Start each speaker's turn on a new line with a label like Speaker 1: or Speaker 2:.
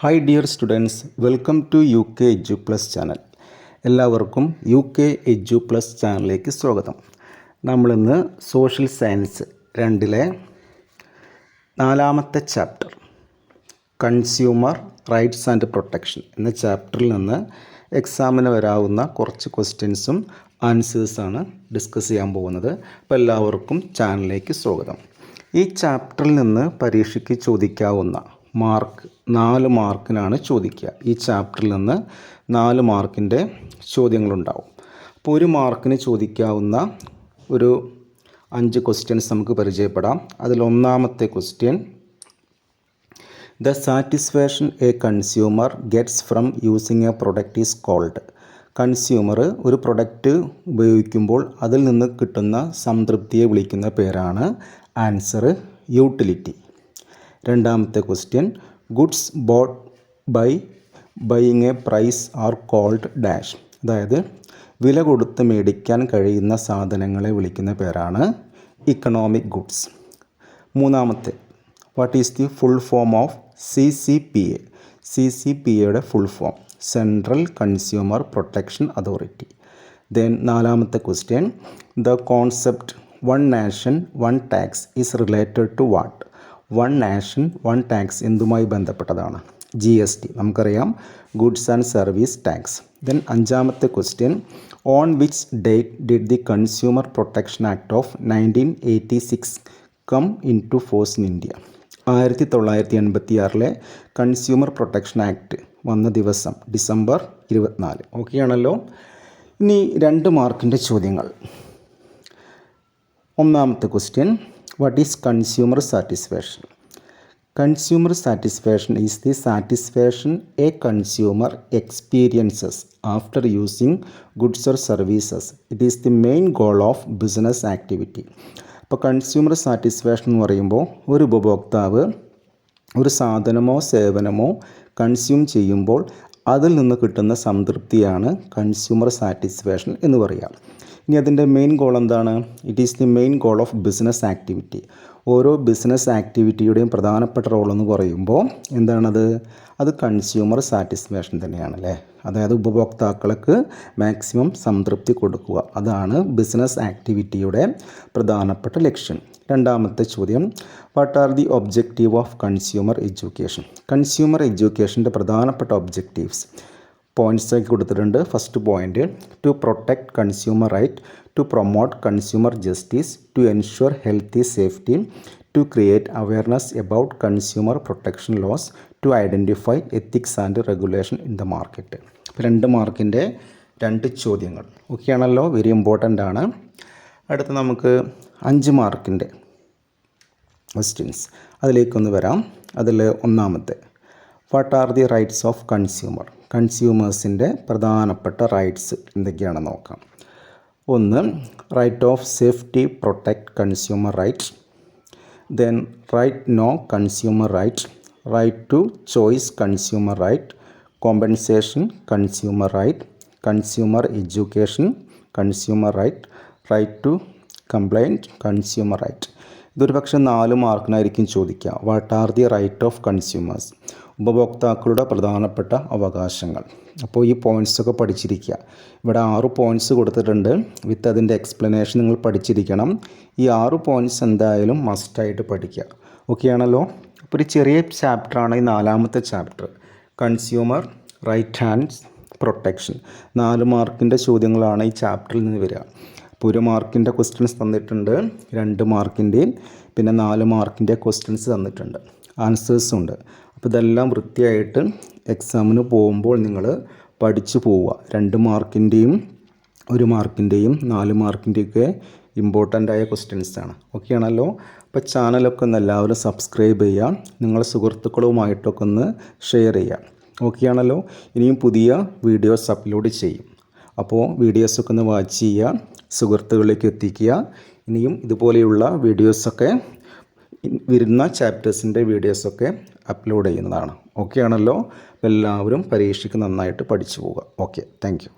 Speaker 1: Hi dear students, welcome to UK Edu Plus channel. എല്ലാവർക്കും UK Edu Plus ചാനലിലേക്ക് സ്വാഗതം. നമ്മളിന്ന് സോഷ്യൽ സയൻസ് 2-ലെ 4-ാമത്തെ chapter consumer rights and protection എന്ന ചാപ്റ്ററിൽ നിന്ന് എക്സാമിന് വരാവുന്ന കുറച്ച് ക്വസ്റ്റ്യൻസും ആൻസേഴ്സാണ് ഡിസ്കസ് ചെയ്യാൻ പോകുന്നത്. അപ്പോൾ എല്ലാവർക്കും ചാനലിലേക്ക് സ്വാഗതം. ഈ ചാപ്റ്ററിൽ നിന്ന് പരീക്ഷയ്ക്ക് ചോദിക്കാവുന്ന മാർക്ക് 4 മാർക്കിനാണ് ചോദിക്കുക. ഈ ചാപ്റ്ററിൽ നിന്ന് 4 മാർക്കിൻ്റെ ചോദ്യങ്ങളുണ്ടാവും. അപ്പോൾ 1 മാർക്കിന് ചോദിക്കാവുന്ന ഒരു 5 ക്വസ്റ്റ്യൻസ് നമുക്ക് പരിചയപ്പെടാം. അതിൽ ഒന്നാമത്തെ question, the satisfaction a consumer gets from using a product is called. Consumer ഒരു പ്രൊഡക്റ്റ് ഉപയോഗിക്കുമ്പോൾ അതിൽ നിന്ന് കിട്ടുന്ന സംതൃപ്തിയെ വിളിക്കുന്ന പേരാണ് ആൻസർ യൂട്ടിലിറ്റി. രണ്ടാമത്തെ question, goods bought by buying a price are called dash. അതായത് വില കൊടുത്ത് മേടിക്കാൻ കഴിയുന്ന സാധനങ്ങളെ വിളിക്കുന്ന പേരാണ് ഇക്കണോമിക് ഗുഡ്സ്. മൂന്നാമത്തെ, what is the full form of CCPA? CCPAയുടെ full form central consumer protection authority. Then നാലാമത്തെ question, the concept one nation one tax is related to what? One nation one tax എന്തുമായി ബന്ധപ്പെട്ടതാണ്? GST. നമുക്കറിയാം, goods and service tax. Then അഞ്ചാമത്തെ question, on which date did the consumer protection act of 1986 come in to force in India? 1986-ലെ consumer protection act വന്ന ദിവസം December 24. Okay ആണല്ലോ. ഇനി 2 മാർക്കിൻ്റെ ചോദ്യങ്ങൾ. ഒന്നാമത്തെ question, what is consumer satisfaction? Consumer satisfaction is the satisfaction a consumer experiences after using goods or services. It is the main goal of business activity. അപ്പോൾ consumer satisfaction എന്ന് പറയുമ്പോൾ ഒരു ഉപഭോക്താവ് ഒരു സാധനമോ സേവനമോ കൺസ്യൂം ചെയ്യുമ്പോൾ അതിൽ നിന്ന് കിട്ടുന്ന സംതൃപ്തിയാണ് കൺസ്യൂമർ സാറ്റിസ്ഫാക്ഷൻ എന്ന് പറയാം. ഇനി അതിൻ്റെ മെയിൻ ഗോൾ എന്താണ്? It is the main goal of business activity. ഓരോ ബിസിനസ് ആക്ടിവിറ്റിയുടെയും പ്രധാനപ്പെട്ട റോൾ എന്ന് പറയുമ്പോൾ എന്താണത്? അത് കൺസ്യൂമർ സാറ്റിസ്ഫാക്ഷൻ തന്നെയാണ് അല്ലേ. അതായത് ഉപഭോക്താക്കൾക്ക് മാക്സിമം സംതൃപ്തി കൊടുക്കുക, അതാണ് ബിസിനസ് ആക്ടിവിറ്റിയുടെ പ്രധാനപ്പെട്ട ലക്ഷ്യം. രണ്ടാമത്തെ ചോദ്യം, what are the objective of consumer education? Consumer എഡ്യൂക്കേഷൻ്റെ പ്രധാനപ്പെട്ട ഒബ്ജക്റ്റീവ്സ് പോയിൻറ്റ്സ് ആക്കി കൊടുത്തിട്ടുണ്ട്. First point, to protect consumer right, to promote consumer justice, to ensure healthy safety, to create awareness about consumer protection laws, to identify ethics and regulation in the market. അപ്പോൾ 2 മാർക്കിൻ്റെ 2 ചോദ്യങ്ങൾ. Okay ആണല്ലോ, very important ആണ്. അടുത്ത് നമുക്ക് 5 മാർക്കിൻ്റെ questions, അതിലേക്കൊന്ന് വരാം. അതിൽ ഒന്നാമത്തെ, what are the rights of consumer? കൺസ്യൂമേഴ്സിൻ്റെ പ്രധാനപ്പെട്ട റൈറ്റ്സ് എന്തൊക്കെയാണെന്ന് നോക്കാം. 1, right of safety protect consumer right. Then right know consumer right, right to choice consumer right, compensation consumer right, consumer education consumer right, right to complaint consumer right. ഇതൊരു പക്ഷേ 4 മാർക്കിനായിരിക്കും ചോദിക്കുക. What are the right of consumers? ഉപഭോക്താക്കളുടെ പ്രധാനപ്പെട്ട അവകാശങ്ങൾ. അപ്പോൾ ഈ പോയിൻറ്റ്സൊക്കെ പഠിച്ചിരിക്കുക. ഇവിടെ 6 പോയിൻറ്റ്സ് കൊടുത്തിട്ടുണ്ട്. വിത്ത് അതിൻ്റെ എക്സ്പ്ലനേഷൻ നിങ്ങൾ പഠിച്ചിരിക്കണം. ഈ 6 പോയിൻറ്റ്സ് എന്തായാലും മസ്റ്റായിട്ട് പഠിക്കുക. ഓക്കെ ആണല്ലോ. അപ്പോൾ ഒരു ചെറിയ ചാപ്റ്ററാണ് ഈ 4-ാമത്തെ chapter, consumer right and protection. 4 മാർക്കിൻ്റെ ചോദ്യങ്ങളാണ് ഈ ചാപ്റ്ററിൽ നിന്ന് വരിക. അപ്പോൾ 1 മാർക്കിൻ്റെ ക്വസ്റ്റ്യൻസ് തന്നിട്ടുണ്ട്, 2 മാർക്കിൻ്റെയും പിന്നെ 4 മാർക്കിൻ്റെ ക്വസ്റ്റ്യൻസ് തന്നിട്ടുണ്ട്, ആൻസേഴ്സും ഉണ്ട്. അപ്പോൾ ഇതെല്ലാം വൃത്തിയായിട്ട് എക്സാമിന് പോകുമ്പോൾ നിങ്ങൾ പഠിച്ചു പോവുക. 2 മാർക്കിൻ്റെയും 1 മാർക്കിൻ്റെയും 4 മാർക്കിൻ്റെയൊക്കെ ഇമ്പോർട്ടൻ്റ് ആയ ക്വസ്റ്റ്യൻസാണ്. ഓക്കെ ആണല്ലോ. അപ്പോൾ ചാനലൊക്കെ ഒന്ന് എല്ലാവരും സബ്സ്ക്രൈബ് ചെയ്യുക, നിങ്ങളുടെ സുഹൃത്തുക്കളുമായിട്ടൊക്കെ ഒന്ന് ഷെയർ ചെയ്യുക. ഓക്കെ ആണല്ലോ. ഇനിയും പുതിയ വീഡിയോസ് അപ്ലോഡ് ചെയ്യും. അപ്പോൾ വീഡിയോസൊക്കെ ഒന്ന് വാച്ച് ചെയ്യുക, സുഹൃത്തുക്കളിലേക്ക് എത്തിക്കുക. ഇനിയും ഇതുപോലെയുള്ള വീഡിയോസൊക്കെ വരുന്ന ചാപ്റ്റേഴ്സിൻ്റെ വീഡിയോസൊക്കെ അപ്ലോഡ് ചെയ്യുന്നതാണ്. ഓക്കെ ആണല്ലോ. എല്ലാവരും പരീക്ഷയ്ക്ക് നന്നായിട്ട് പഠിച്ചു പോവുക. Okay, thank you.